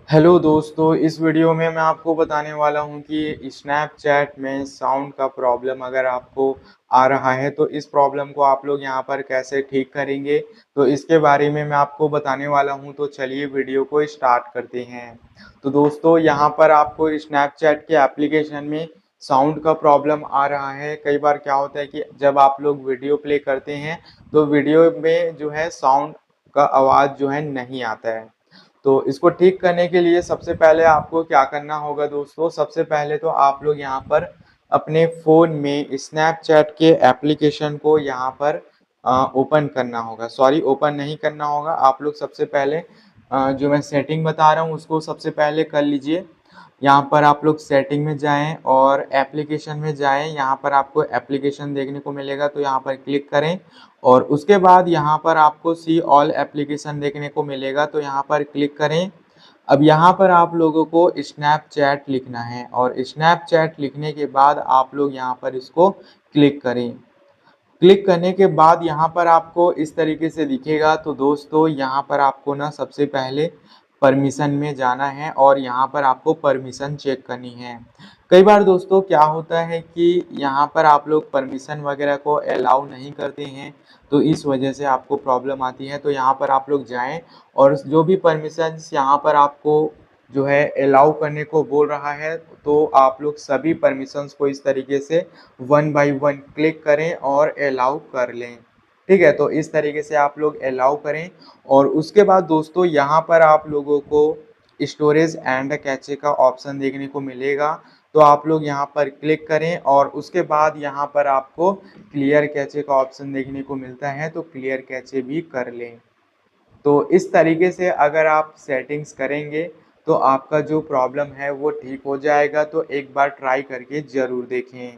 Hello दोस्तों, इस video में मैं आपको बताने वाला हूं कि स्नैपचैट में साउंड का प्रॉब्लम अगर आपको आ रहा है तो इस प्रॉब्लम को आप लोग यहां पर कैसे ठीक करेंगे। तो इसके बारे में मैं आपको बताने वाला हूं, तो चलिए वीडियो को स्टार्ट करते हैं। तो दोस्तों, यहां पर आपको स्नैपचैट के एप्लीकेशन में साउंड का प्रॉब्लम आ रहा है। कई बार क्या होता है कि जब आप लोग वीडियो प्ले करते हैं तो वीडियो में जो है साउंड का आवाज़ जो है नहीं आता है। तो इसको ठीक करने के लिए सबसे पहले आपको क्या करना होगा दोस्तों, सबसे पहले तो आप लोग यहाँ पर अपने फ़ोन में स्नैपचैट के एप्लीकेशन को यहाँ पर ओपन करना होगा। सॉरी, ओपन नहीं करना होगा। आप लोग सबसे पहले जो मैं सेटिंग बता रहा हूँ उसको सबसे पहले कर लीजिए। यहाँ पर आप लोग सेटिंग में जाएँ और एप्लीकेशन में जाएँ। यहाँ पर आपको एप्लीकेशन देखने को मिलेगा, तो यहाँ पर क्लिक करें और उसके बाद यहाँ पर आपको सी ऑल एप्लीकेशन देखने को मिलेगा, तो यहाँ पर क्लिक करें। अब यहाँ पर आप लोगों को स्नैपचैट लिखना है और स्नैपचैट लिखने के बाद आप लोग यहाँ पर इसको क्लिक करें। क्लिक करने के बाद यहाँ पर आपको इस तरीके से दिखेगा। तो दोस्तों, यहाँ पर आपको ना सबसे पहले परमिशन में जाना है और यहाँ पर आपको परमिशन चेक करनी है। कई बार दोस्तों क्या होता है कि यहाँ पर आप लोग परमिशन वगैरह को अलाउ नहीं करते हैं, तो इस वजह से आपको प्रॉब्लम आती है। तो यहाँ पर आप लोग जाएं और जो भी परमिशंस यहाँ पर आपको जो है अलाउ करने को बोल रहा है, तो आप लोग सभी परमिशंस को इस तरीके से वन बाय वन क्लिक करें और अलाउ कर लें। ठीक है, तो इस तरीके से आप लोग अलाउ करें और उसके बाद दोस्तों यहाँ पर आप लोगों को स्टोरेज एंड कैचे का ऑप्शन देखने को मिलेगा। तो आप लोग यहाँ पर क्लिक करें और उसके बाद यहाँ पर आपको क्लियर कैचे का ऑप्शन देखने को मिलता है, तो क्लियर कैचे भी कर लें। तो इस तरीके से अगर आप सेटिंग्स करेंगे तो आपका जो प्रॉब्लम है वो ठीक हो जाएगा। तो एक बार ट्राई करके ज़रूर देखें।